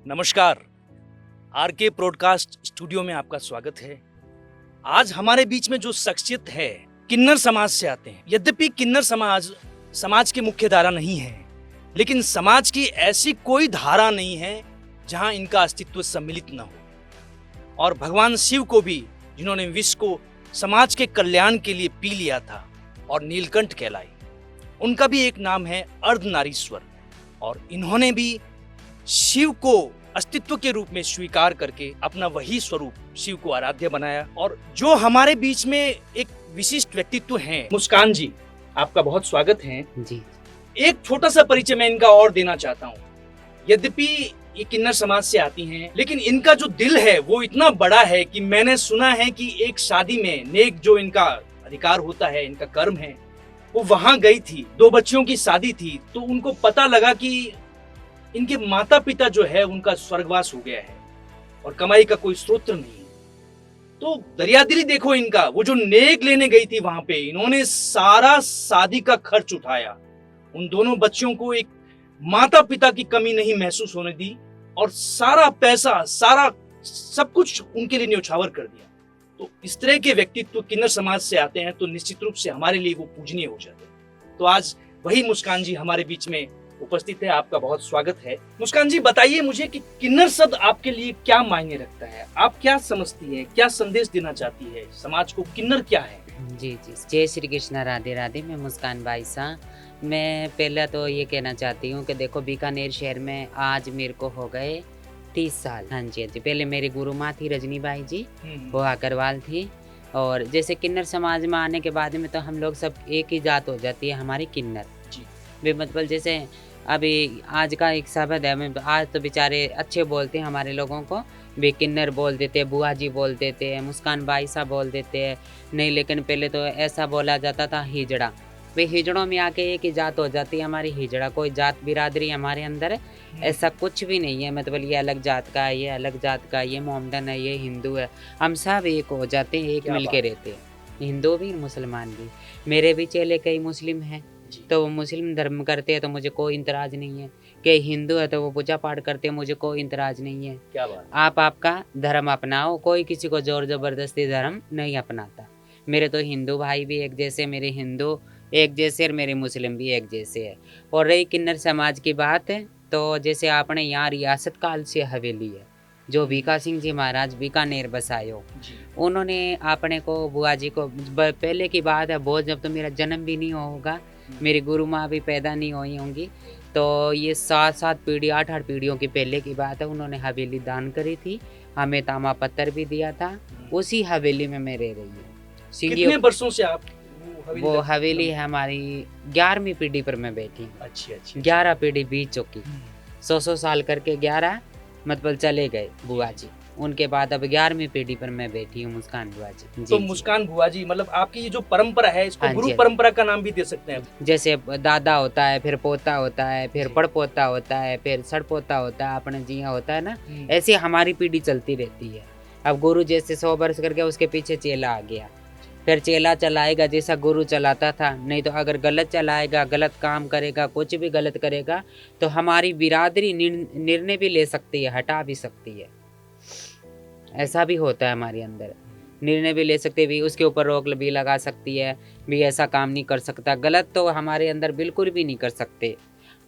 नमस्कार। R K broadcast studio में आपका स्वागत है। आज हमारे बीच में जो शख्सियत है किन्नर समाज से आते हैं। यद्यपि किन्नर समाज की मुख्य धारा नहीं है, लेकिन समाज की ऐसी कोई धारा नहीं है जहां इनका अस्तित्व सम्मिलित न हो। और भगवान शिव को भी, जिन्होंने विष को समाज के कल्याण के लिए पी लिया था और नीलकंठ कहलाई, उनका भी एक नाम है अर्धनारीश्वर। और इन्होंने भी शिव को अस्तित्व के रूप में स्वीकार करके अपना वही स्वरूप शिव को आराध्य बनाया। और जो हमारे बीच में एक विशिष्ट व्यक्तित्व हैं, मुस्कान जी, आपका बहुत स्वागत है जी। एक छोटा सा परिचय मैं इनका और देना चाहता हूँ। यद्यपि ये किन्नर समाज से आती हैं, लेकिन इनका जो दिल है वो इतना बड़ा है कि मैंने सुना है कि एक शादी में नेक जो इनका अधिकार होता है, इनका कर्म है, वो वहां गई थी। 2 बच्चियों की शादी थी, तो उनको पता लगा कि इनके माता पिता जो है उनका स्वर्गवास हो गया है और कमाई का कोई स्रोत नहीं है। तो दरियादिली देखो इनका। वो जो नेक लेने गई थी वहां पे, इन्होंने सारा शादी का खर्च उठाया। उन दोनों बच्चियों को एक माता पिता की कमी नहीं महसूस होने दी और सारा पैसा, सारा सब कुछ उनके लिए न्योछावर कर दिया। तो इस तरह के व्यक्तित्व किन्नर समाज से आते हैं तो निश्चित रूप से हमारे लिए वो पूजनीय हो जाते हैं। तो आज वही मुस्कान जी हमारे बीच में उपस्थित है। आपका बहुत स्वागत है। मुस्कान जी, बताइए मुझे कि किन्नर शब्द आपके लिए क्या मायने रखता है? आप क्या समझती हैं, क्या संदेश देना चाहती है समाज को? किन्नर क्या है? जी जी, जय श्री कृष्ण, राधे राधे। मैं मुस्कान बाईसा। मैं पहले तो ये कहना चाहती हूँ कि देखो, बीकानेर शहर में आज मेरे को हो गए 30 साल। हाँ जी, हाँ जी। पहले मेरी गुरु माँ थी रजनीबाई जी, वो अग्रवाल थी। और जैसे किन्नर समाज में आने के बाद में तो हम लोग सब एक ही जात हो जाती है, हमारी किन्नर जी। भी। मतलब जैसे अभी आज का एक शब्द है, मैं आज तो बेचारे अच्छे बोलते हैं, हमारे लोगों को भी किन्नर बोल देते हैं, बुआ जी बोल देते हैं, मुस्कान बाईसा बोल देते हैं। नहीं, लेकिन पहले तो ऐसा बोला जाता था हिजड़ा। वे हिजड़ों में आके एक ही जात हो जाती है हमारी हिजड़ा। कोई जात बिरादरी हमारे अंदर ऐसा कुछ भी नहीं है। मतलब ये अलग जात का है, ये अलग जात का, ये मोहम्मदन है, ये हिंदू है, हम सब एक हो जाते हैं, एक मिल के रहते हैं, हिंदू भी मुसलमान भी। मेरे भी चेले कई मुस्लिम हैं, तो वो मुस्लिम धर्म करते हैं तो मुझे कोई इंतराज नहीं है। कि हिंदू है तो वो पूजा पाठ करते हैं, मुझे कोई इंतराज नहीं है। क्या बात। आप आपका धर्म अपनाओ, कोई किसी को जोर जबरदस्ती धर्म नहीं अपनाता। मेरे तो हिंदू भाई भी एक जैसे, मेरे हिंदू एक जैसे और मेरे मुस्लिम भी एक जैसे है। और रही किन्नर समाज की बात है, तो जैसे आपने यहाँ रियासत काल से हवेली है जो भीखा सिंह जी महाराज बीकानेर बसाए हो, उन्होंने अपने को बुआ जी को, पहले की बात है बहुत, जब तो मेरा जन्म भी नहीं होगा, मेरी गुरु माँ भी पैदा नहीं हुई होंगी, तो ये 7 पीढ़ी 8 पीढ़ियों की पहले की बात है। उन्होंने हवेली दान करी थी, हमें तामा पत्थर भी दिया था। उसी हवेली में मैं रह रही हूँ। कितने वर्षों से आप वो हवेली है हमारी 11वीं पीढ़ी पर मैं बैठी हूँ। अच्छी 11 पीढ़ी बीत चुकी, 100 साल करके 11 मतलब चले गए बुआ जी। उनके बाद अब 11वीं पीढ़ी पर मैं बैठी हूँ, मुस्कान बुआ जी। तो मुस्कान बुआ जी, मतलब आपकी ये जो परंपरा है, इसको गुरु परंपरा का नाम भी दे सकते हैं। जैसे दादा होता है, फिर पोता होता है, फिर पड़पोता होता है, फिर सड़पोता होता है, अपने जिया होता है ना, ऐसे हमारी पीढ़ी चलती रहती है। अब गुरु जैसे 100 वर्ष करके उसके पीछे चेला आ गया, फिर चेला चलाएगा जैसा गुरु चलाता था। नहीं तो अगर गलत चलाएगा, गलत काम करेगा, कुछ भी गलत करेगा, तो हमारी बिरादरी निर्णय भी ले सकती है, हटा भी सकती है। ऐसा भी होता है हमारे अंदर, निर्णय भी ले सकते भी, उसके ऊपर रोक भी लगा सकती है भी, ऐसा काम नहीं कर सकता। गलत तो हमारे अंदर बिल्कुल भी नहीं कर सकते।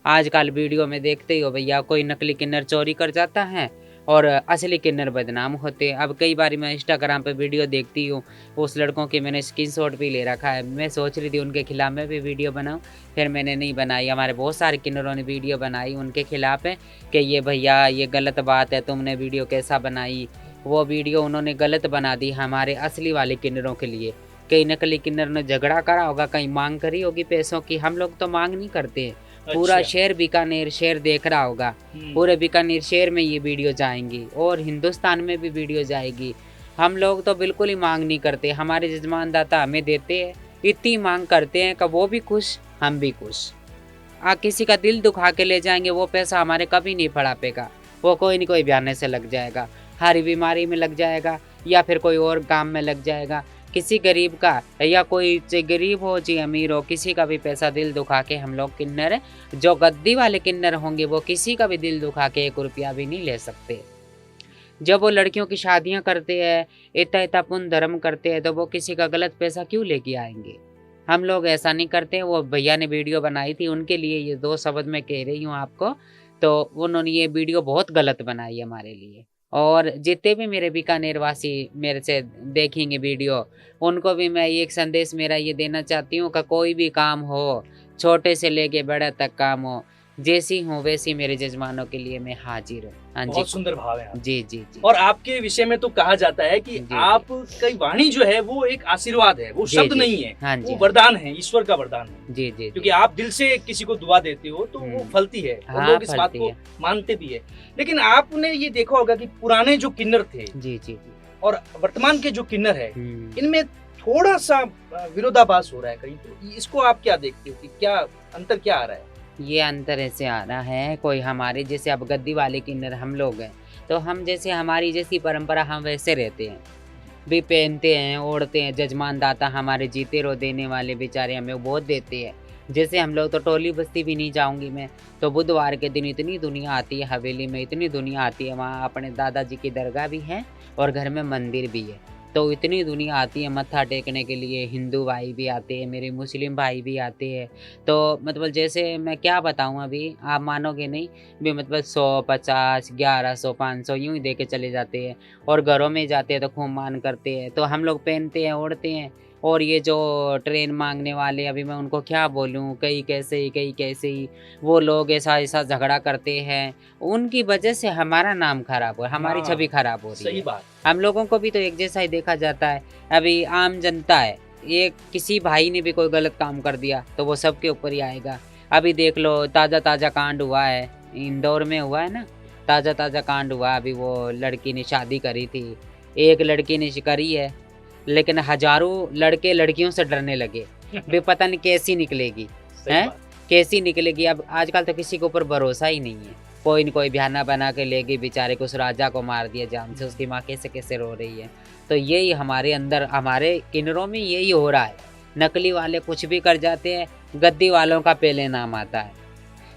आजकल वीडियो में देखते ही हो भैया, कोई नकली किन्नर चोरी कर जाता है और असली किन्नर बदनाम होते हैं। अब कई बार मैं इंस्टाग्राम पे वीडियो देखती हूँ, उस लड़कों की मैंने स्क्रीनशॉट भी ले रखा है। मैं सोच रही थी उनके खिलाफ मैं भी वीडियो बनाऊँ, फिर मैंने नहीं बनाई। हमारे बहुत सारे किन्नरों ने वीडियो बनाई उनके खिलाफ है कि ये भैया ये गलत बात है, तुमने वीडियो कैसा बनाई। वो वीडियो उन्होंने गलत बना दी हमारे असली वाले किन्नरों के लिए। कई नकली किन्नर ने झगड़ा करा होगा, कहीं मांग करी होगी पैसों की। हम लोग तो मांग नहीं करते हैं। पूरा शहर बीकानेर शहर देख रहा होगा, पूरे बीकानेर शहर में ये वीडियो जाएंगी और हिंदुस्तान में भी वीडियो जाएगी। हम लोग तो बिल्कुल ही मांग नहीं करते, हमारे जजमान दाता हमें देते हैं, इतनी मांग करते हैं कि वो भी खुश हम भी खुश। किसी का दिल दुखा के ले जाएंगे, वो पैसा हमारे कभी नहीं फड़ापेगा। वो कोई नहीं कोई बयाने से लग जाएगा, हरी बीमारी में लग जाएगा या फिर कोई और काम में लग जाएगा। किसी गरीब का या कोई चाहे गरीब हो चाहे अमीर हो, किसी का भी पैसा दिल दुखा के हम लोग किन्नर जो गद्दी वाले किन्नर होंगे वो किसी का भी दिल दुखा के 1 रुपया भी नहीं ले सकते। जब वो लड़कियों की शादियां करते हैं, इतना इतना पुण्य धर्म करते हैं, तो वो किसी का गलत पैसा क्यों लेके आएंगे? हम लोग ऐसा नहीं करते। वो भैया ने वीडियो बनाई थी, उनके लिए ये 2 शब्द मैं कह रही हूँ आपको। तो उन्होंने ये वीडियो बहुत गलत बनाई हमारे लिए। और जितने भी मेरे बीकानेर वासी मेरे से देखेंगे वीडियो, उनको भी मैं एक संदेश मेरा ये देना चाहती हूँ कि कोई भी काम हो, छोटे से लेके बड़े तक काम हो, जैसी हूँ वैसी मेरे जजमानों के लिए मैं हाजिर हूँ। हाँ जी, बहुत सुंदर भाव है आपके। जी जी जी। और आपके विषय में तो कहा जाता है कि जी, आपकी वाणी जो है वो एक आशीर्वाद है, वो जी, शब्द जी। नहीं है, हाँ वो जी, वरदान है, ईश्वर का वरदान है। जी जी क्योंकि आप दिल से किसी को दुआ देते हो तो वो फलती है और हाँ, लोग इस बात फलती को है। मानते भी है। लेकिन आपने ये देखा होगा कि पुराने जो किन्नर थे जी जी जी। और वर्तमान के जो किन्नर है, हम्म। इनमें थोड़ा सा विरोधाभास हो रहा है कहीं। तो इसको आप क्या देखते हो कि क्या अंतर क्या आ रहा है? ये अंतर ऐसे आ रहा है, कोई हमारे जैसे अब गद्दी वाले किन्नर हम लोग हैं, तो हम जैसे हमारी जैसी परंपरा हम वैसे रहते हैं, भी पहनते हैं, ओढ़ते हैं। जजमान दाता हमारे जीते रो देने वाले बेचारे हमें बहुत देते हैं। जैसे हम लोग तो टोली बस्ती भी नहीं जाऊंगी मैं, तो बुधवार के दिन इतनी दुनिया आती है हवेली में, इतनी दुनिया आती है। वहाँ अपने दादाजी की दरगाह भी है और घर में मंदिर भी है, तो इतनी दुनिया आती है मत्था टेकने के लिए। हिंदू भाई भी आते हैं, मेरे मुस्लिम भाई भी आते हैं। तो मतलब जैसे मैं क्या बताऊँ, अभी आप मानोगे नहीं, भी मतलब 100, 50, 1100, 500 यूँ ही दे के चले जाते हैं। और घरों में जाते हैं तो खूब मान करते हैं। तो हम लोग पहनते हैं, ओढ़ते हैं। और ये जो ट्रेन मांगने वाले, अभी मैं उनको क्या बोलूँ, कई कैसे ही कई कैसे ही, वो लोग ऐसा ऐसा झगड़ा करते हैं। उनकी वजह से हमारा नाम खराब हो, हमारी हाँ, छवि खराब हो रही सही है। बात। हम लोगों को भी तो एक जैसा ही देखा जाता है। अभी आम जनता है, ये किसी भाई ने भी कोई गलत काम कर दिया तो वो सबके ऊपर ही आएगा। अभी देख लो, ताज़ा ताज़ा कांड हुआ है, इंदौर में हुआ है ना, ताज़ा ताज़ा कांड हुआ। अभी वो लड़की ने शादी करी थी, एक लड़की ने करी है, लेकिन हजारों लड़के लड़कियों से डरने लगे, भी पता नहीं कैसी निकलेगी, सही हैं? बात। कैसी निकलेगी। अब आजकल तो किसी के ऊपर भरोसा ही नहीं है। कोई न कोई बहाना बना के ले गई, बेचारे को उस राजा को मार दिया जान से, उसकी माँ कैसे कैसे रो रही है। तो यही हमारे अंदर, हमारे किन्नरों में यही हो रहा है। नकली वाले कुछ भी कर जाते हैं, गद्दी वालों का पहले नाम आता है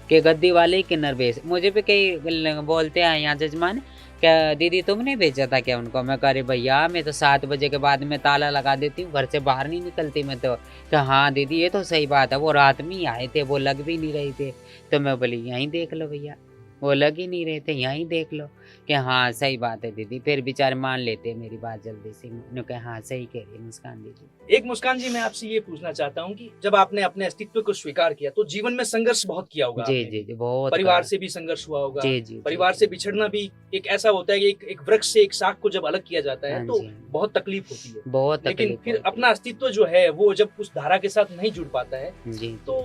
कि गद्दी वाले ही किन्नर भेज। मुझे भी कई बोलते हैं यहाँ जजमान, क्या दीदी तुमने भेजा था क्या उनको? मैं कह रही भैया मैं तो 7 बजे के बाद में ताला लगा देती हूँ, घर से बाहर नहीं निकलती मैं तो। कि हाँ दीदी ये तो सही बात है, वो रात में ही आए थे, वो लग भी नहीं रहे थे। तो मैं बोली यहीं देख लो भैया, वो लग ही नहीं रहे थे, यहीं देख लो। कि हाँ सही बात है दीदी। फिर बेचारे मान लेते हैं मेरी बात जल्दी से। उन्होंने कहा हाँ सही कह रही है मुस्कान दीदी। एक मुस्कान जी, मैं आपसे ये पूछना चाहता हूँ कि जब आपने अपने अस्तित्व को स्वीकार किया तो जीवन में संघर्ष बहुत किया होगा जी आपने। जी जी, बहुत परिवार कड़ा। से भी संघर्ष हुआ होगा। जी जी परिवार से बिछड़ना भी एक ऐसा होता है कि एक वृक्ष से एक शाख को जब अलग किया जाता है हाँ तो जी, बहुत तकलीफ होती है। बहुत लेकिन तकलीफ फिर होती अपना अस्तित्व जो है वो जब उस धारा के साथ नहीं जुड़ पाता है है। जी तो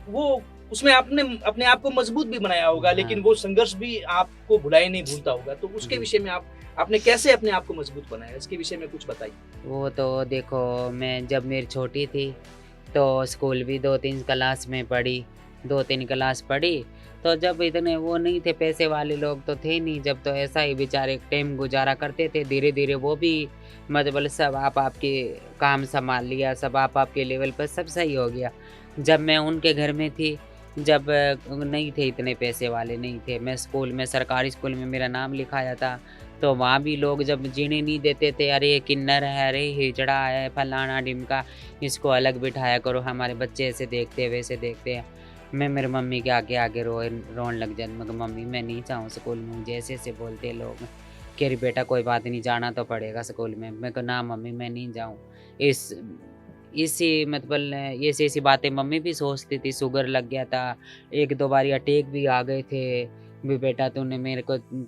वो उसमें आपने अपने आप को मजबूत भी बनाया होगा, लेकिन हाँ। वो संघर्ष भी आपको भुलाए नहीं भूलता होगा। तो उसके जी। विषय में आपने कैसे अपने आप को मजबूत बनाया, इसके विषय में कुछ बताइए। वो तो देखो, मैं जब मेरी छोटी थी तो स्कूल भी 2-3 क्लास में पढ़ी, 2-3 क्लास पढ़ी। तो जब इतने वो नहीं थे, पैसे वाले लोग तो थे नहीं, जब तो ऐसा ही बेचारे टाइम गुजारा करते थे। धीरे धीरे वो भी मतलब सब आप आपके काम संभाल लिया, सब आप आपके लेवल पर सब सही हो गया। जब मैं उनके घर में थी, जब नहीं थे, इतने पैसे वाले नहीं थे, मैं स्कूल में, सरकारी स्कूल में मेरा नाम लिखाया था, तो वहाँ भी लोग जब जीने नहीं देते थे, अरे ये किन्नर है, अरे हिजड़ा है, फलाना ढिमका, इसको अलग बिठाया करो, हमारे बच्चे ऐसे देखते हैं वैसे देखते हैं। मैं मेरी मम्मी के आगे आगे रोने लग जाती। मैं कहा मम्मी मैं नहीं जाऊँ स्कूल में, मुझे ऐसे ऐसे बोलते हैं लोग। कह रही बेटा कोई बात नहीं, जाना तो पड़ेगा स्कूल में। मैं कहा ना मम्मी मैं नहीं जाऊँ। इसी मतलब ऐसी ऐसी बातें मम्मी भी सोचती थी। शुगर लग गया था, 1-2 बारी अटैक भी आ गए थे। भी बेटा तूने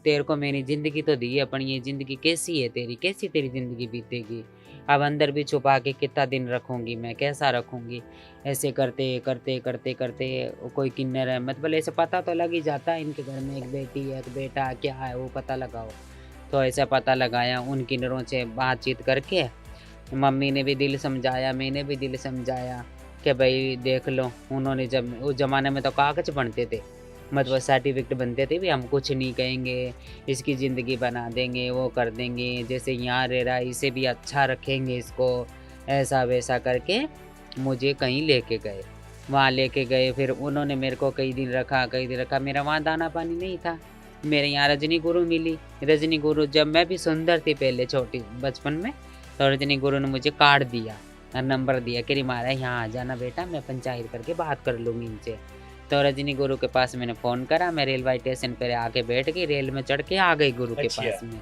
तेरे को मेरी ज़िंदगी तो दी है, पर ये ज़िंदगी कैसी है तेरी, कैसी तेरी ज़िंदगी बीतेगी? अब अंदर भी छुपा के कितना दिन रखूँगी मैं, कैसा रखूँगी? ऐसे करते करते करते करते कोई किन्नर है, मतलब ऐसे पता तो लग ही जाता है इनके घर में एक बेटी है, एक बेटा, क्या है वो पता लगाओ। तो ऐसा पता लगाया, उन किन्नरों से बातचीत करके मम्मी ने भी दिल समझाया, मैंने भी दिल समझाया कि भाई देख लो। उन्होंने जब उस ज़माने में तो कागज़ बनते थे, मतलब सर्टिफिकेट बनते थे, भी हम कुछ नहीं कहेंगे, इसकी ज़िंदगी बना देंगे, वो कर देंगे, जैसे यहाँ रह रहा है इसे भी अच्छा रखेंगे इसको, ऐसा वैसा करके मुझे कहीं लेके गए। वहाँ लेके गए, फिर उन्होंने मेरे को कई दिन रखा। मेरा वहाँ दाना पानी नहीं था। मेरे यहाँ रजनी गुरु मिली। रजनी गुरु, जब मैं भी सुंदर थी पहले छोटी बचपन में, तो रजनी गुरु ने मुझे कार्ड दिया और नंबर दिया कि री महाराज यहाँ आ जाना बेटा, मैं पंचायत करके बात कर लूँगी इनसे। तो रजनी गुरु के पास मैंने फ़ोन करा, मैं रेलवे स्टेशन पर आके बैठ गई, रेल में चढ़ के आ गई गुरु के अच्छा। पास में।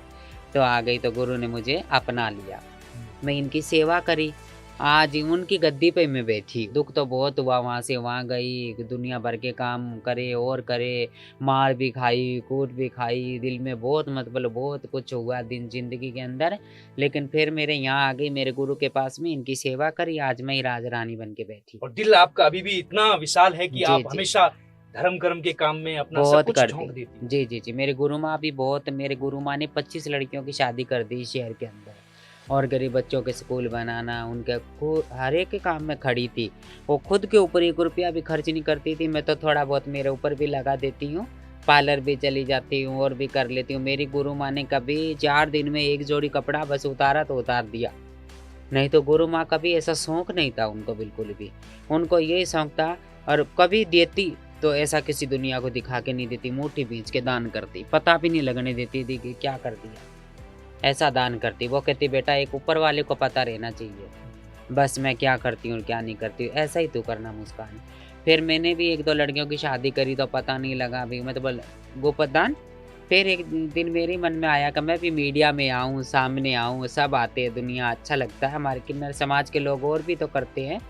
तो आ गई तो गुरु ने मुझे अपना लिया, मैं इनकी सेवा करी। आज उनकी गद्दी पे मैं बैठी। दुख तो बहुत हुआ, वहाँ से वहाँ गई, दुनिया भर के काम करे और करे, मार भी खाई, कूट भी खाई, दिल में बहुत मतलब बहुत कुछ हुआ दिन ज़िंदगी के अंदर। लेकिन फिर मेरे यहाँ आ गई, मेरे गुरु के पास में इनकी सेवा करी, आज मैं ही राज रानी बन के बैठी। और दिल आपका अभी भी इतना विशाल है कि जी, आप जी। हमेशा धर्म कर्म के काम में अपना सब बहुत कुछ झोंक करती। देती हैं। जी, जी, जी। मेरे गुरु माँ भी बहुत, मेरे गुरु माँ ने 25 लड़कियों की शादी कर दी शहर के अंदर, और गरीब बच्चों के स्कूल बनाना, उनके हर एक के काम में खड़ी थी। वो खुद के ऊपर 1 रुपया भी खर्च नहीं करती थी, मैं तो थोड़ा बहुत मेरे ऊपर भी लगा देती हूँ। पार्लर भी चली जाती हूँ और भी कर लेती हूँ। मेरी गुरु माँ ने कभी 4 दिन में 1 जोड़ी कपड़ा बस उतारा तो उतार दिया। नहीं तो गुरु माँ का भी ऐसा शौक नहीं था उनको बिल्कुल भी। उनको यही शौक था, और कभी देती तो ऐसा किसी दुनिया को दिखा के नहीं देती, मुट्ठी बींच के दान करती, पता भी नहीं लगने देती थी कि क्या कर दिया। ऐसा दान करती। वो कहती बेटा एक ऊपर वाले को पता रहना चाहिए, बस मैं क्या करती हूँ क्या नहीं करती हूँ, ऐसा ही तू करना मुस्कान। फिर मैंने भी 1-2 लड़कियों की शादी करी तो पता नहीं लगा भी, मतलब गोपदान। फिर एक दिन मेरे मन में आया कि मैं भी मीडिया में आऊँ, सामने आऊँ, सब आते हैं दुनिया, अच्छा लगता है, हमारे किन्नर समाज के लोग और भी तो करते हैं।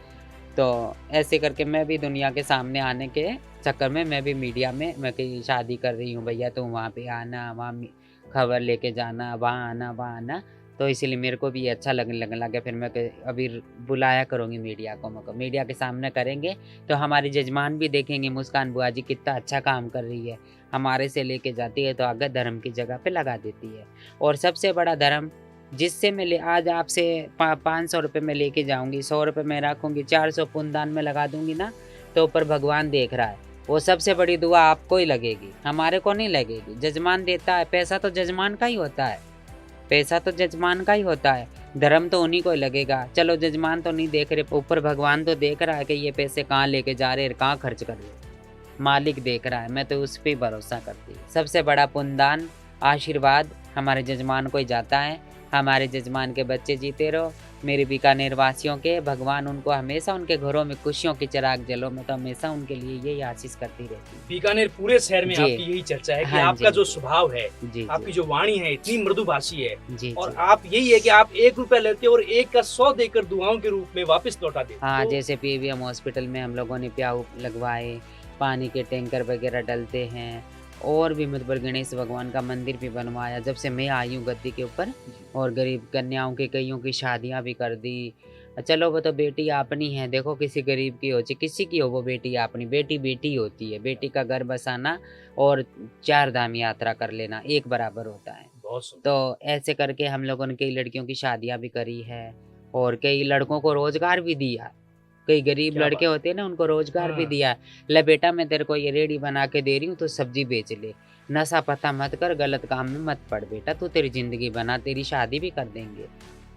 तो ऐसे करके मैं भी दुनिया के सामने आने के चक्कर में मैं भी मीडिया में, मैं कहीं शादी कर रही हूँ भैया, तो वहाँ पे आना, वहाँ खबर लेके जाना, वहाँ आना। तो इसीलिए मेरे को भी अच्छा लगने लगा। फिर मैं अभी बुलाया करूँगी मीडिया को, मैं मीडिया के सामने करेंगे तो हमारे जजमान भी देखेंगे, मुस्कान बुआ जी कितना अच्छा काम कर रही है, हमारे से लेके जाती है तो अगर धर्म की जगह पे लगा देती है। और सबसे बड़ा धर्म जिससे मैं आज आपसे 500 रुपये में लेके जाऊँगी, 100 रुपये में रखूँगी, 400 पुण्यदान में लगा दूँगी ना, तो ऊपर भगवान देख रहा है, वो सबसे बड़ी दुआ आपको ही लगेगी, हमारे को नहीं लगेगी। जजमान देता है, पैसा तो जजमान का ही होता है, पैसा तो जजमान का ही होता है, धर्म तो उन्हीं को ही लगेगा। चलो जजमान तो नहीं देख रहे, ऊपर भगवान तो देख रहा है कि ये पैसे कहाँ लेके जा रहे हैं, कहाँ खर्च कर रहे, मालिक देख रहा है। मैं तो उस पर भरोसा करती हूँ। सबसे बड़ा पुण्यदान आशीर्वाद हमारे जजमान को ही जाता है। हमारे जजमान के बच्चे जीते रहो, मेरे बीकानेर वासियों के, भगवान उनको हमेशा उनके घरों में खुशियों की चिराग जलो, मैं तो हमेशा उनके लिए यही आशीष करती रहती हूँ। बीकानेर पूरे शहर में जी। आपकी यही चर्चा है कि हाँ आपका जी। जो स्वभाव है, जी, आपकी जो वाणी है इतनी मृदुभाषी है, जी, और जी। आप यही है कि आप 1 रुपया लेते हो और 1 का 100 देकर दुआओं के रूप में वापस लौटा देते हो। हाँ, तो जैसे पीवीएम हॉस्पिटल में हम लोगों ने प्याऊ लगवाए, पानी के टैंकर वगैरह डलते हैं, और भी मतलब गणेश भगवान का मंदिर भी बनवाया जब से मैं आई हूँ गद्दी के ऊपर, और गरीब कन्याओं की कईयों की शादियाँ भी कर दी। चलो वो तो बेटी अपनी है, देखो किसी गरीब की हो चाहे किसी की हो, वो बेटी अपनी, बेटी बेटी होती है। बेटी का घर बसाना और 4 धाम यात्रा कर लेना एक बराबर होता है। बहुत सुंदर। तो ऐसे करके हम लोगों ने कई लड़कियों की शादियाँ भी करी है, और कई लड़कों को रोजगार भी दिया। कई गरीब क्या लड़के बात। होते हैं ना, उनको रोजगार भी हाँ। दिया। ले बेटा मैं तेरे को ये रेडी बना के दे रही हूँ, तो सब्जी बेच ले, नशा पता मत कर, गलत काम में मत पड़ बेटा, तू तेरी जिंदगी बना, तेरी शादी भी कर देंगे।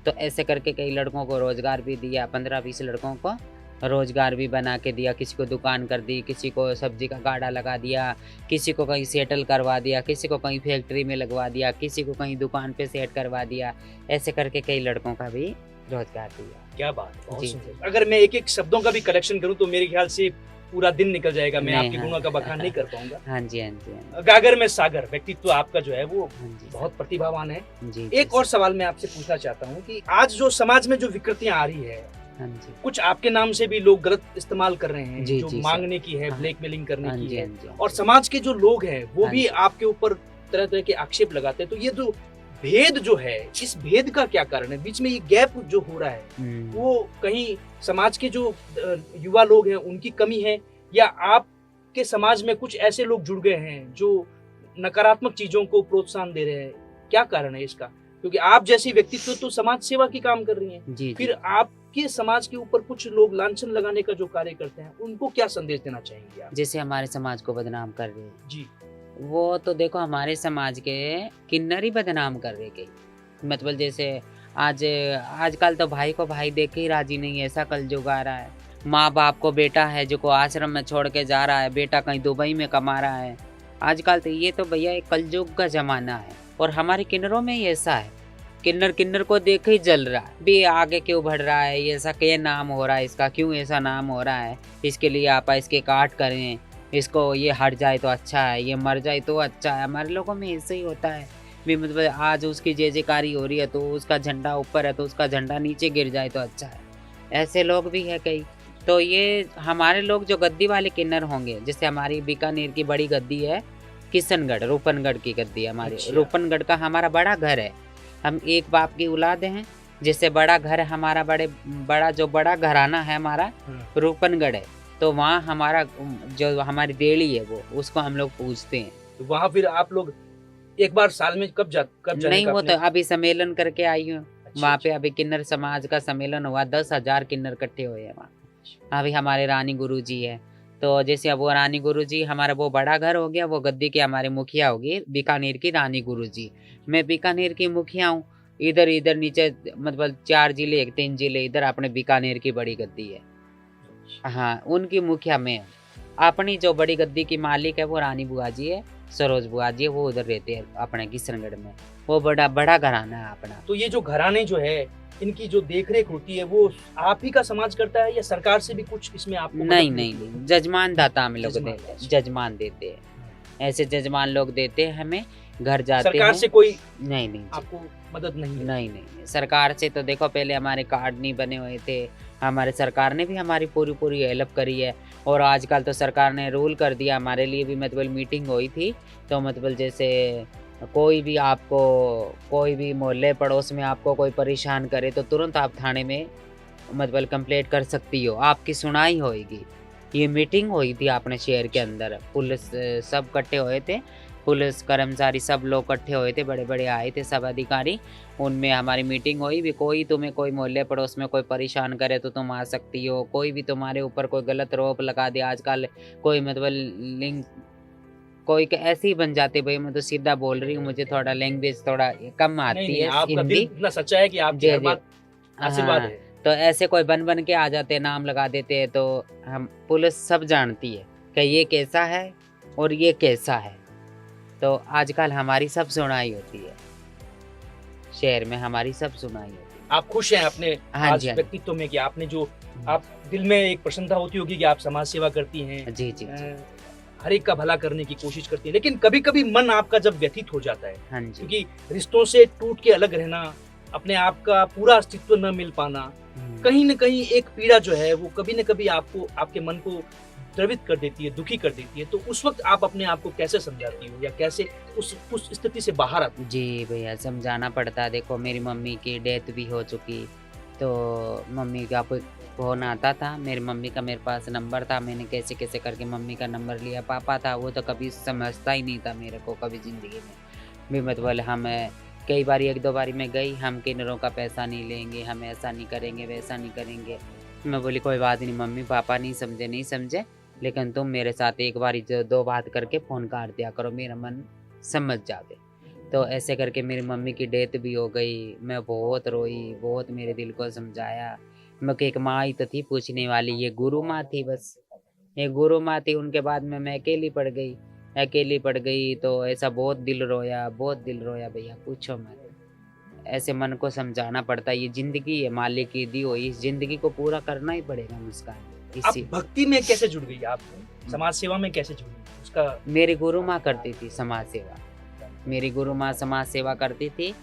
तो ऐसे करके कई लड़कों को रोजगार भी दिया, 15-20 लड़कों को रोजगार भी बना के दिया। किसी को दुकान कर दी, किसी को सब्जी का गाड़ा लगा दिया, किसी को कहीं सेटल करवा दिया, किसी को कहीं फैक्ट्री में लगवा दिया, किसी को कहीं दुकान पे सेट करवा दिया। ऐसे करके कई लड़कों का भी रोजगार दिया। क्या बात, बहुत जी, सुंदर। अगर मैं एक-एक शब्दों का भी कलेक्शन करूं तो मेरे ख्याल से पूरा दिन निकल जाएगा, मैं नहीं, आपके हाँ। गुणों का बखान नहीं कर पाऊंगा। हाँ जी, हाँ जी, हाँ जी। गागर में सागर व्यक्तित्व आपका जो है वो हाँ जी, बहुत प्रतिभावान है। जी, एक जी, और सवाल मैं आपसे पूछना चाहता हूँ कि आज जो समाज में जो विकृतियां आ रही है, हाँ जी, कुछ आपके नाम से भी लोग गलत इस्तेमाल कर रहे हैं, जी, जो जी, सर। मांगने की है, हाँ। ब्लैकमेलिंग करने हाँ की जी, है, हाँ जी, हाँ और जी। समाज के जो लोग हैं वो हाँ भी जी। आपके ऊपर तरह तरह के आक्षेप लगाते हैं। तो ये जो भेद जो है, इस भेद का क्या कारण है? बीच में ये गैप जो हो रहा है, वो कहीं समाज के जो युवा लोग हैं उनकी कमी है, या आपके समाज में कुछ ऐसे लोग जुड़ गए हैं जो नकारात्मक चीजों को प्रोत्साहन दे रहे हैं? क्या कारण है इसका? क्योंकि आप जैसी व्यक्तित्व तो समाज सेवा की काम कर रही हैं, जी, जी। फिर आपके समाज के ऊपर कुछ लोग लांछन लगाने का जो कार्य करते हैं, उनको क्या संदेश देना चाहेंगे आप? जैसे हमारे समाज को बदनाम कर रहे हैं, जी। वो तो देखो हमारे समाज के किन्नर ही बदनाम कर रहे कई, मतलब जैसे आज आजकल तो भाई को भाई देख के ही राजी नहीं है, ऐसा कलयुग आ रहा है। माँ बाप को बेटा है जो को आश्रम में छोड़ के जा रहा है, बेटा कहीं दुबई में कमा रहा है। आजकल तो ये तो भैया एक कलयुग का जमाना है और हमारे किन्नरों में ही ऐसा है। किन्नर किन्नर को देख ही जल रहा है भी, आगे क्यों बढ़ रहा है, ये ऐसा क्या नाम हो रहा है इसका, क्यों ऐसा नाम हो रहा है, इसके लिए आप इसके काट करें, इसको ये हट जाए तो अच्छा है, ये मर जाए तो अच्छा है। हमारे लोगों में ऐसे ही होता है भी, मतलब आज उसकी जय जयकारी हो रही है तो उसका झंडा ऊपर है तो उसका झंडा नीचे गिर जाए तो अच्छा है। ऐसे लोग भी है कई। तो ये हमारे लोग जो गद्दी वाले किन्नर होंगे, जैसे हमारी बीकानेर की बड़ी गद्दी है किशनगढ़, रूपनगढ़ की गद्दी है हमारी। अच्छा। रूपनगढ़ का हमारा बड़ा घर है, हम एक बाप की औलाद हैं, जिससे बड़ा घर है हमारा, जो बड़ा घराना है हमारा रूपनगढ़ है। तो वहाँ हमारा जो हमारी देली है वो, उसको हम लोग पूजते हैं। तो वहाँ फिर आप लोग एक बार साल में कब जाने नहीं, का वो अपने? तो अभी सम्मेलन करके आई हूँ। अच्छा, वहाँ पे अभी किन्नर समाज का सम्मेलन हुआ, 10,000 किन्नर इकट्ठे हुए हैं वहाँ। अभी हमारे रानी गुरुजी है, तो जैसे अब वो रानी गुरुजी, हमारा वो बड़ा घर हो गया, वो गद्दी के हमारे मुखिया होगी बीकानेर की रानी गुरुजी। मैं बीकानेर की मुखिया हूँ। इधर इधर नीचे मतलब 4 जिले, 3 जिले इधर अपने बीकानेर की बड़ी गद्दी है। हाँ, उनकी मुखिया मैं हूँ। अपनी जो बड़ी गद्दी की मालिक है वो रानी बुआ जी है, सरोज बुआ जी है, वो उधर रहते हैं अपने किशनगढ़ में। वो बड़ा बड़ा घराना है अपना। तो ये जो घराने जो है, इनकी जो देखरेख होती है वो आप ही का समाज करता है या सरकार से भी कुछ इसमें आपको नहीं मदद नहीं मिलती है? नहीं, जजमान दाता हम लोग जजमान, देते हैं, अच्छा। जजमान देते हैं। ऐसे जजमान लोग देते हैं हमें, घर जाते सरकार हैं। से कोई नहीं नहीं जी, आपको मदद नहीं मिलती? नहीं नहीं, सरकार से तो देखो पहले हमारे कार्ड नहीं बने हुए थे, हमारे सरकार ने भी हमारी पूरी पूरी हेल्प करी है। और आजकल तो सरकार ने रूल कर दिया हमारे लिए भी, मतलब मीटिंग हुई थी तो मतलब जैसे कोई भी आपको, कोई भी मोहल्ले पड़ोस में आपको कोई परेशान करे तो तुरंत आप थाने में मतलब कंप्लेंट कर सकती हो, आपकी सुनाई होएगी। ये मीटिंग हुई थी अपने शहर के अंदर, पुलिस सब इकट्ठे हुए थे, पुलिस कर्मचारी सब लोग इकट्ठे हुए थे, बड़े बड़े आए थे सब अधिकारी, उनमें हमारी मीटिंग हुई भी। कोई तुम्हें कोई मोहल्ले पड़ोस में कोई परेशान करे तो तुम आ सकती हो, कोई भी तुम्हारे ऊपर कोई गलत आरोप लगा दे, आजकल कोई मतलब लिंक कोई ऐसे ही बन जाते, भाई मैं तो सीधा बोल रही हूँ, मुझे थोड़ा लैंग्वेज थोड़ा कम नहीं आती नहीं, है आपका दिल हिंदी। इतना सच्चा है कि आपकी जी हर जी, बात आशीर्वाद हाँ, है। तो ऐसे कोई बन के आ जाते, नाम लगा देते हैं, तो हम पुलिस सब जानती है कि ये कैसा है और ये कैसा है। तो आजकल हमारी सब सुनाई होती है, शहर में हमारी सब सुनाई होती है। आप खुश हैं अपने हाँ आज जी, हाँ व्यक्तित्व में कि आपने जो आप दिल में एक प्रसन्नता होती होगी कि आप समाज सेवा करती हैं, जी जी जी, हर एक का भला करने की कोशिश करती हैं, लेकिन कभी कभी मन आपका जब व्यथित हो जाता है, हाँ जी, क्योंकि रिश्तों से टूट के अलग रहना, अपने आप का पूरा अस्तित्व न मिल पाना, कहीं न कहीं एक पीड़ा जो है वो कभी न कभी आपको, आपके मन को द्रवित कर देती है, दुखी कर देती है। तो उस वक्त आप अपने आप को कैसे समझाती हो या कैसे उस स्थिति से बाहर आती हो? जी भैया, समझाना पड़ता है। देखो मेरी मम्मी की डेथ भी हो चुकी, तो मम्मी का फ़ोन आता था, मेरी मम्मी का मेरे पास नंबर था, मैंने कैसे कैसे करके मम्मी का नंबर लिया। पापा था वो तो कभी समझता ही नहीं था मेरे को, कभी ज़िंदगी में भी, मतलब हम कई बार 1-2 बारी मैं गई, हम किन्नरों का पैसा नहीं लेंगे, हम ऐसा नहीं करेंगे, वैसा नहीं करेंगे। मैं बोली कोई बात नहीं मम्मी, पापा नहीं समझे, लेकिन तुम मेरे साथ एक बारी जो 2 बात करके फ़ोन काट दिया करो, मेरा मन समझ जावे। तो ऐसे करके मेरी मम्मी की डेथ भी हो गई। मैं बहुत रोई, बहुत मेरे दिल को समझाया। मैं एक माँ ही तो थी पूछने वाली, ये गुरु माँ थी बस, ये गुरु माँ थी। उनके बाद में मैं अकेली पड़ गई तो ऐसा बहुत दिल रोया भैया, पूछो मत। ऐसे मन को समझाना पड़ता है, ये ज़िंदगी है मालिक की दी हुई, इस ज़िंदगी को पूरा करना ही पड़ेगा मुस्कान। आप इसी भक्ति में कैसे जुड़ गई आप? समाज सेवा में कैसे जुड़ गई? उसका मेरी गुरु माँ करती थी समाज सेवा, मेरी गुरु माँ समाज सेवा करती थी।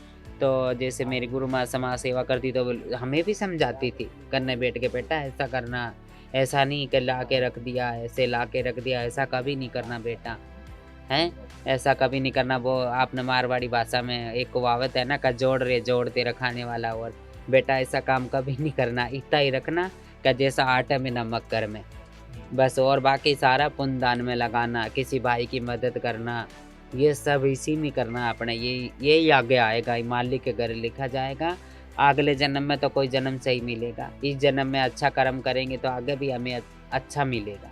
तो जैसे मेरी गुरु माँ समाज सेवा करती तो हमें भी समझाती थी, कन्ने बैठ के बेटा ऐसा करना, ऐसा नहीं कि ला के रख दिया, ऐसे ला के रख दिया, ऐसा कभी नहीं करना बेटा, हैं ऐसा कभी नहीं करना। वो आपने मारवाड़ी भाषा में एक कहावत है ना, का जोड़ते रखाने वाला, और बेटा ऐसा काम कभी नहीं करना, इतना ही रखना का जैसा आटे में नमक कर में बस, और बाकी सारा पुण्य दान में लगाना, किसी भाई की मदद करना, ये सब इसी में करना अपने, यही आगे आएगा, ये मालिक के घर लिखा जाएगा। अगले जन्म में तो कोई जन्म सही मिलेगा, इस जन्म में अच्छा कर्म करेंगे तो आगे भी हमें अच्छा मिलेगा।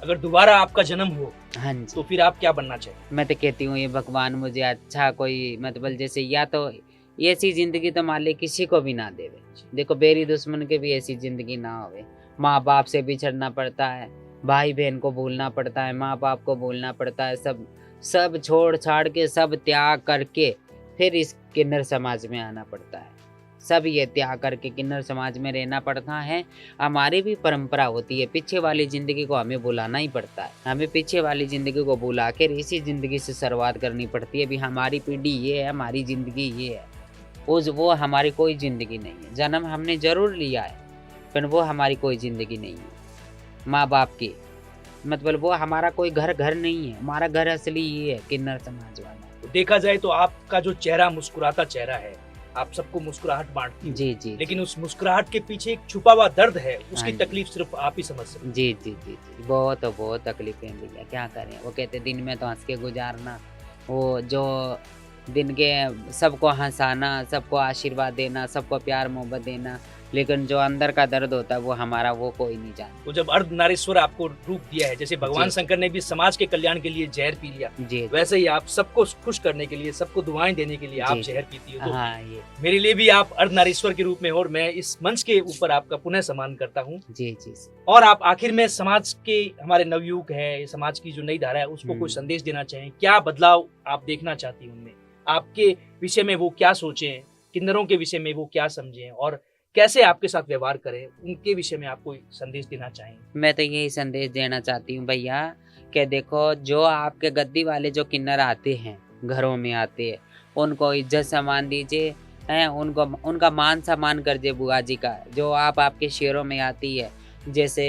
अगर दोबारा आपका जन्म हो हाँ जी, तो फिर आप क्या बनना चाहिए? मैं तो कहती हूँ ये भगवान मुझे अच्छा कोई, मतलब जैसे या तो ऐसी जिंदगी तो मालिक किसी को भी ना देवे। देखो बेरी दुश्मन के भी ऐसी जिंदगी ना होवे। माँ बाप से बिछड़ना पड़ता है, भाई बहन को भूलना पड़ता है, माँ बाप को भूलना पड़ता है, सब सब छोड़ छाड़ के, सब त्याग करके फिर इस किन्नर समाज में आना पड़ता है। सब ये त्याग करके किन्नर समाज में रहना पड़ता है। हमारी भी परंपरा होती है, पीछे वाली ज़िंदगी को हमें भुलाना ही पड़ता है। हमें पीछे वाली ज़िंदगी को भुला कर इसी ज़िंदगी से शुरुआत करनी पड़ती है। भी हमारी पीढ़ी ये है, हमारी ज़िंदगी ये है, वो हमारी कोई ज़िंदगी नहीं है। जन्म हमने ज़रूर लिया है, पर वो हमारी कोई ज़िंदगी नहीं है। माँ बाप की मतलब वो हमारा कोई घर नहीं है। हमारा घर असली ये है, किन्नर समाज वाला। देखा जाए तो आपका जो चेहरा मुस्कुराता चेहरा है, आप सबको मुस्कुराहट बांटती हो, जी। लेकिन उस मुस्कुराहट के पीछे एक छुपा हुआ दर्द है, उसकी हाँ जी। तकलीफ सिर्फ आप ही समझ सकते जी। बहुत तकलीफें भैया, क्या करें। वो कहते दिन में तो हंस के गुजारना, वो जो दिन के सबको हंसाना, सबको आशीर्वाद देना, सबको प्यार मोहब्बत देना, लेकिन जो अंदर का दर्द होता है वो हमारा, वो कोई नहीं जानता। तो जब अर्धनारीश्वर आपको रूप दिया है, जैसे भगवान जी। शंकर ने भी समाज के कल्याण के लिए जहर पी लिया, जी वैसे ही आप सबको खुश करने के लिए, सबको दुआएं देने के लिए आप जी। जहर पीती हो। तो हाँ ये मेरे लिए भी आप अर्धनारीश्वर के रूप में हो और मैं इस मंच के ऊपर आपका पुनः सम्मान करता हूँ। जी। और आप आखिर में समाज के, हमारे नवयुग है, समाज की जो नई धारा है, उसको कोई संदेश देना चाहें, क्या बदलाव आप देखना चाहती हैं उनमें, आपके विषय में वो क्या सोचें, किन्नरों के विषय में वो क्या समझें और कैसे आपके साथ व्यवहार करें, उनके विषय में आप कोई संदेश देना चाहें? मैं तो यही संदेश देना चाहती हूँ भैया कि देखो, जो आपके गद्दी वाले जो किन्नर आते हैं, घरों में आते हैं, उनको इज्जत सम्मान दीजिए, हैं उनको, उनका मान सम्मान कर दे बुआ जी का। जो आपके शहरों में आती है, जैसे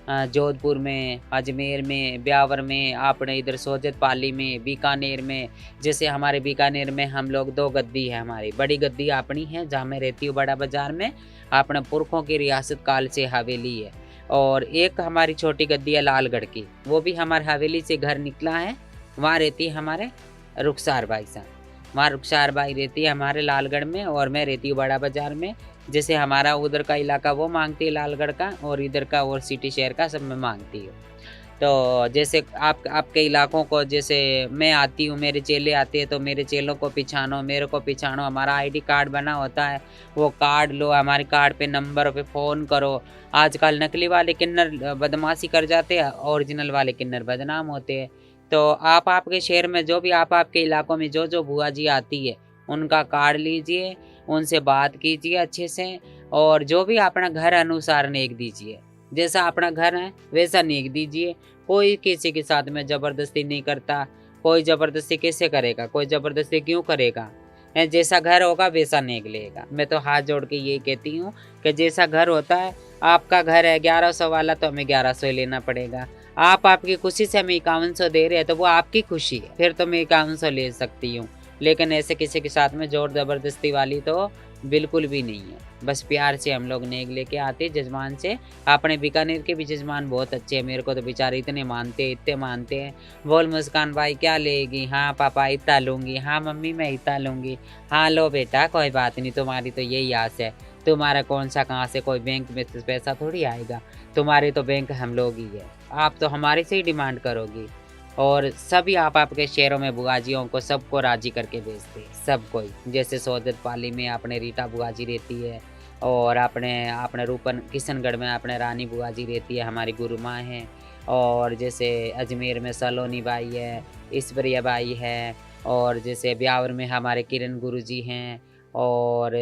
जोधपुर में, अजमेर में, ब्यावर में, आपने इधर सोजत पाली में, बीकानेर में। जैसे हमारे बीकानेर में हम लोग 2 गद्दी है, हमारी बड़ी गद्दी अपनी है जहाँ मैं रहती हूँ बड़ा बाजार में, अपने पुरखों की रियासत काल से हवेली है। और एक हमारी छोटी गद्दी है लालगढ़ की, वो भी हमारे हवेली से घर निकला है। वहाँ रहती है हमारे रुखसार भाई साहब, वहाँ रुखसार भाई रहती है हमारे लालगढ़ में, और मैं रहती हूँ बड़ा बाजार में। जैसे हमारा उधर का इलाका वो मांगती है लालगढ़ का, और इधर का और सिटी शहर का सब मैं मांगती हूँ। तो जैसे आपके इलाकों को, जैसे मैं आती हूँ, मेरे चेले आते हैं, तो मेरे चेलों को पहचानो, मेरे को पहचानो। हमारा आईडी कार्ड बना होता है, वो कार्ड लो, हमारे कार्ड पे नंबर पे फ़ोन करो। आजकल नकली वाले किन्नर बदमाशी कर जाते हैं, ओरिजिनल वाले किन्नर बदनाम होते हैं। तो आपके शहर में जो भी आपके इलाकों में जो बुआ जी आती है, उनका कार्ड लीजिए, उनसे बात कीजिए अच्छे से, और जो भी अपना घर अनुसार नेक दीजिए। जैसा अपना घर है वैसा नेक दीजिए। कोई किसी के साथ में ज़बरदस्ती नहीं करता। कोई ज़बरदस्ती कैसे करेगा, कोई ज़बरदस्ती क्यों करेगा। जैसा घर होगा वैसा नेक लेगा। मैं तो हाथ जोड़ के यही कहती हूँ कि जैसा घर होता है, आपका घर है 1100 वाला, तो हमें 1100 ही लेना पड़ेगा। आपकी खुशी से हमें 5100 दे रहे हैं, तो वो आपकी खुशी है, फिर तो मैं 5100 ले सकती हूँ। लेकिन ऐसे किसी के साथ में जोर ज़बरदस्ती वाली तो बिल्कुल भी नहीं है। बस प्यार से हम लोग नेक लेके आते जजमान से। अपने बीकानेर के भी जजमान बहुत अच्छे हैं, मेरे को तो बेचारे इतने मानते हैं। बोल मुस्कान भाई क्या लेगी, हाँ पापा इतना लूँगी, हाँ मम्मी मैं इतना लूँगी, हाँ लो बेटा कोई बात नहीं, तुम्हारी तो यही आस है। तुम्हारा कौन सा कहाँ से कोई बैंक में पैसा थोड़ी आएगा, तुम्हारे तो बैंक हम लोग ही है, आप तो हमारे से ही डिमांड करोगी। और सभी आपके शहरों में बुआजियों को सबको राजी करके भेजते हैं, सब कोई। जैसे सोजत पाली में अपने रीटा बुआजी रहती है, और अपने रूपन किशनगढ़ में अपने रानी बुआजी रहती है, हमारी गुरु माँ है। और जैसे अजमेर में सलोनी बाई है, ईश्वरिया बाई है, और जैसे ब्यावर में हमारे किरण गुरु जी हैं। और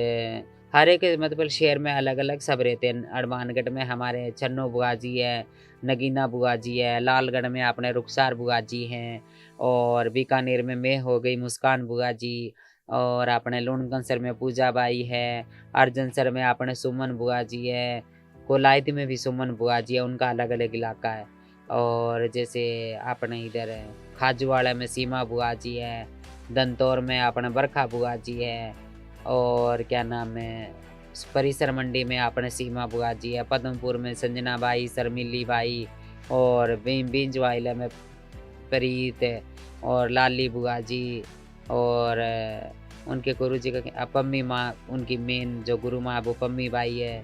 हर एक मतलब शहर में अलग अलग सब रहते हैं। हनुमानगढ़ में हमारे छन्नो बुआ जी है, नगीना बुआ जी है, लालगढ़ में अपने रुखसार बुआ जी हैं, और बीकानेर में मैं हो गई मुस्कान बुआ जी, और अपने लूणकंसर में पूजा बाई है, अर्जनसर में अपने सुमन बुआ जी है, कोलायत में भी सुमन बुआ जी है, उनका अलग अलग इलाका है। और जैसे अपने इधर खाजूवाड़ा में सीमा बुआ जी है, दंतौर में अपने बरखा बुआ जी है, और क्या नाम है परिसर मंडी में अपने सीमा बुआ जी है, पद्मपुर में संजना बाई, शर्मिली बाई, और बिंजवाइला में प्रीत है, और लाली बुआ जी, और उनके गुरु जी का पम्मी माँ, उनकी मेन जो गुरु माँ वो पम्मी बाई है।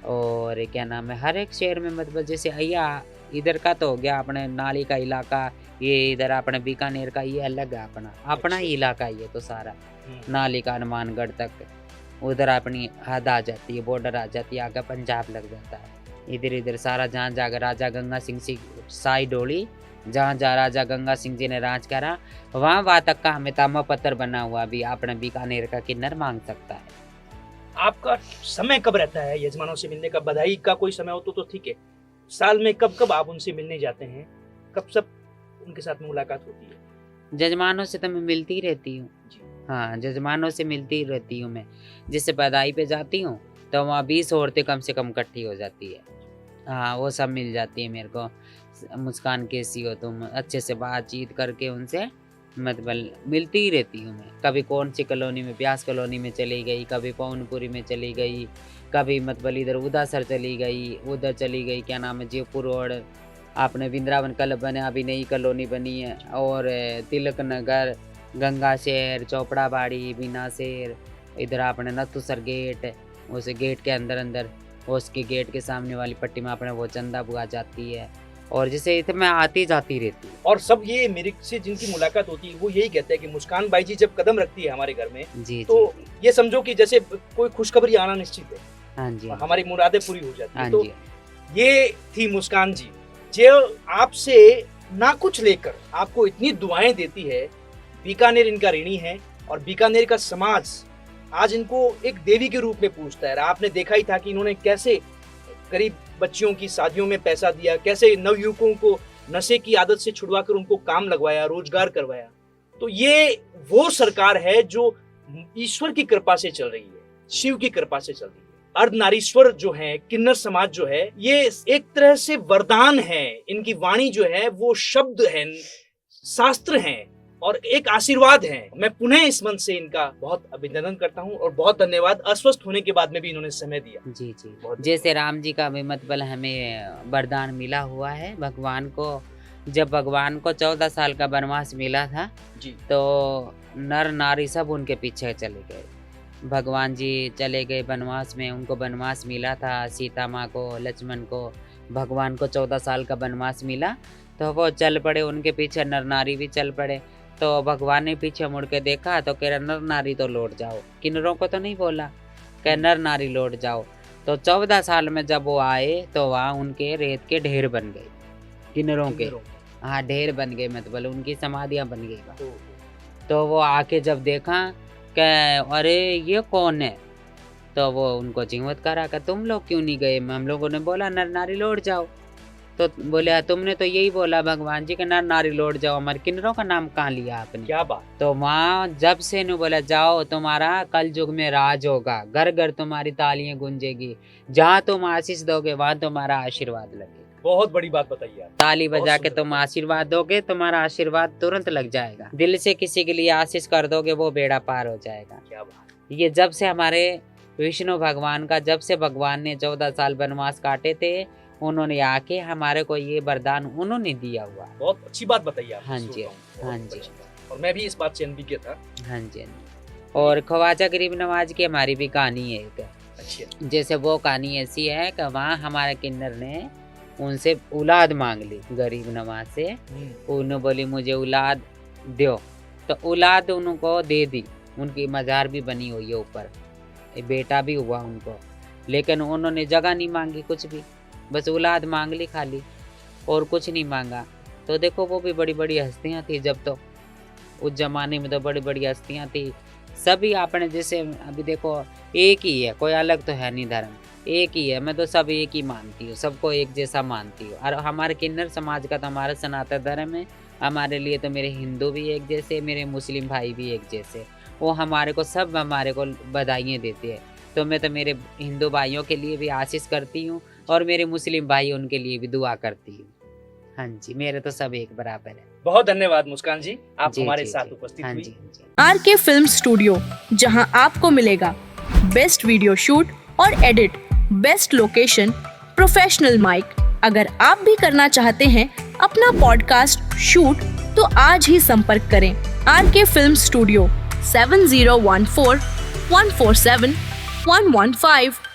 और क्या नाम है हर एक शहर में मतलब जैसे अय्या इधर का तो हो गया अपने नाली का इलाका, ये इधर अपने बीकानेर का ये अलग है, अपना ही इलाका ये तो सारा नाली का हनुमानगढ़ तक, उधर अपनी हद आ जाती है, बॉर्डर आ जाती है, आगे पंजाब लग जाता है। इधर सारा जहाँ जाकर राजा गंगा सिंह की साई डोली, जहाँ जहाँ राजा गंगा सिंह जी ने राज करा, वहाँ तक का हमें ताम्र पत्र बना हुआ भी अपने बीकानेर का किन्नर मांग सकता है। आपका समय कब रहता है यजमानों से मिलने का? बधाई का कोई समय हो तो ठीक है, साल में कब आप उनसे मिलने जाते हैं, कब सब उनके साथ में मुलाकात होती है? जजमानों से तो मैं मिलती ही रहती हूँ। हाँ, जजमानों से मिलती ही रहती हूँ मैं। जैसे बधाई पे जाती हूँ तो वहाँ 20 औरतें कम से कम इकट्ठी हो जाती है। हाँ, वो सब मिल जाती है मेरे को। मुस्कान कैसी हो तुम, अच्छे से बातचीत करके उनसे मतलब मिलती ही रहती हूँ मैं। कभी कौन सी कॉलोनी में, ब्यास कॉलोनी में चली गई, कभी पवनपुरी में चली गई, कभी मतलब इधर उदासर चली गई, उधर चली गई, क्या नाम है, जयपुर रोड, आपने वृंदावन क्लब बने, अभी नई कॉलोनी बनी है, और तिलक नगर, गंगा शहर, चौपड़ा बाड़ी, बीना शहर, इधर आपने नथुसर गेट, उस गेट के अंदर उसके गेट के सामने वाली पट्टी में अपने वो चंदा बुआ जाती है, और जैसे इधर मैं आती जाती रहती हूँ। और सब ये मेरे से जिनकी मुलाकात होती है वो यही कहते हैं कि मुस्कान बाई जी जब कदम रखती है हमारे घर में, जी तो जी, ये समझो कि जैसे कोई खुशखबरी आना निश्चित है, हाँ जी, हमारी मुरादें पूरी हो जाती हाँ है। तो जी, ये थी मुस्कान जी जो आपसे ना कुछ लेकर आपको इतनी दुआएं देती है। बीकानेर इनका ऋणी है और बीकानेर का समाज आज इनको एक देवी के रूप में पूजता है। आपने देखा ही था कि इन्होंने कैसे गरीब बच्चियों की शादियों में पैसा दिया, कैसे नवयुवकों को नशे की आदत से छुड़वाकर उनको काम लगवाया, रोजगार करवाया। तो ये वो सरकार है जो ईश्वर की कृपा से चल रही है, शिव की कृपा से चल रही है। अर्धनारीश्वर जो है, किन्नर समाज जो है, ये एक तरह से वरदान है। इनकी वाणी जो है वो शब्द है, शास्त्र हैं और एक आशीर्वाद है। मैं पुनः इस मंच से इनका बहुत अभिनंदन करता हूँ और बहुत धन्यवाद। अस्वस्थ होने के बाद में भी इन्होंने समय दिया। जी जी, जैसे राम जी का भी मतलब हमें वरदान मिला हुआ है भगवान को। जब भगवान को 14 साल का वनवास मिला था जी, तो नर नारी सब उनके पीछे चले गए। भगवान जी चले गए वनवास में, उनको वनवास मिला था, सीता माँ को, लक्ष्मण को, भगवान को 14 साल का वनवास मिला, तो वो चल पड़े उनके पीछे, नर नारी भी चल पड़े। तो भगवान ने पीछे मुड़ के देखा तो कह रहा नर नारी तो लौट जाओ, किन्नरों को तो नहीं बोला, कह नर नारी लौट जाओ। तो 14 साल में जब वो आए तो वहाँ उनके रेत के ढेर बन गए, किन्नरों के, हाँ ढेर बन गए, मतलब उनकी समाधियाँ बन गई वहाँ। तो वो आके जब देखा कि अरे ये कौन है, तो वो उनको चिंवत करा कि तुम लोग क्यों नहीं गए, हम लोगों ने बोला नर नारी लौट जाओ। तो बोले तुमने तो यही बोला भगवान जी के नर नारी लौट जाओ, हमारे किन्नरों का नाम कहाँ लिया आपने, क्या बात। तो वहाँ जब से ने बोला जाओ तुम्हारा कल युग में राज होगा, घर घर तुम्हारी तालियां गूंजेगी, जहाँ तुम आशीष दोगे वहाँ तुम्हारा आशीर्वाद लगेगा। बहुत बड़ी बात बताइए आप। ताली बजा के तुम आशीर्वाद दोगे, तुम्हारा आशीर्वाद तुरंत लग जाएगा। दिल से किसी के लिए आशीष कर दोगे वो बेड़ा पार हो जाएगा। क्या बात। ये जब से हमारे विष्णु भगवान का, जब से भगवान ने 14 साल वनवास काटे थे, उन्होंने आके हमारे को ये वरदान उन्होंने दिया हुआ। बहुत अच्छी बात बताइए आप। हाँ जी, हाँ जी, और मैं भी इस बात से अनभिज्ञ था। हाँ जी। और ख्वाजा गरीब नवाज की हमारी भी कहानी है एक अच्छी। जैसे वो कहानी ऐसी है कि वहाँ हमारे किन्नर ने उनसे औलाद मांग ली गरीब नवाज से। उन्होंने बोली मुझे औलाद दो, तो औलाद उनको दे दी, उनकी मज़ार भी बनी हुई है ऊपर, बेटा भी हुआ उनको, लेकिन उन्होंने जगह नहीं मांगी कुछ भी, बस औलाद मांग ली खाली और कुछ नहीं मांगा। तो देखो वो भी बड़ी बड़ी हस्तियाँ थी जब, तो उस जमाने में तो बड़ी बड़ी हस्तियाँ थी सभी। आपने जैसे अभी देखो एक ही है, कोई अलग तो है नहीं, धर्म एक ही है, मैं तो सब एक ही मानती हूँ, सबको एक जैसा मानती हूँ। और हमारे किन्नर समाज का तो हमारा सनातन धर्म है, हमारे लिए तो मेरे हिंदू भी एक जैसे, मेरे मुस्लिम भाई भी एक जैसे, वो हमारे को सब हमारे को बधाइयाँ देते हैं। तो मैं तो मेरे हिंदू भाइयों के लिए भी आशीष करती हूँ और मेरे मुस्लिम भाई उनके लिए भी दुआ करती हूँ। हाँ जी, मेरे तो सब एक बराबर है। बहुत धन्यवाद मुस्कान जी, आप हमारे साथ उपस्थित हाँ हुई। जी, हाँ जी। आरके फिल्म स्टूडियो, जहां आपको मिलेगा बेस्ट वीडियो शूट और edit, best location, professional mic. अगर आप भी करना चाहते हैं अपना पॉडकास्ट शूट, तो आज ही संपर्क करें आरके फिल्म स्टूडियो 7014 147 115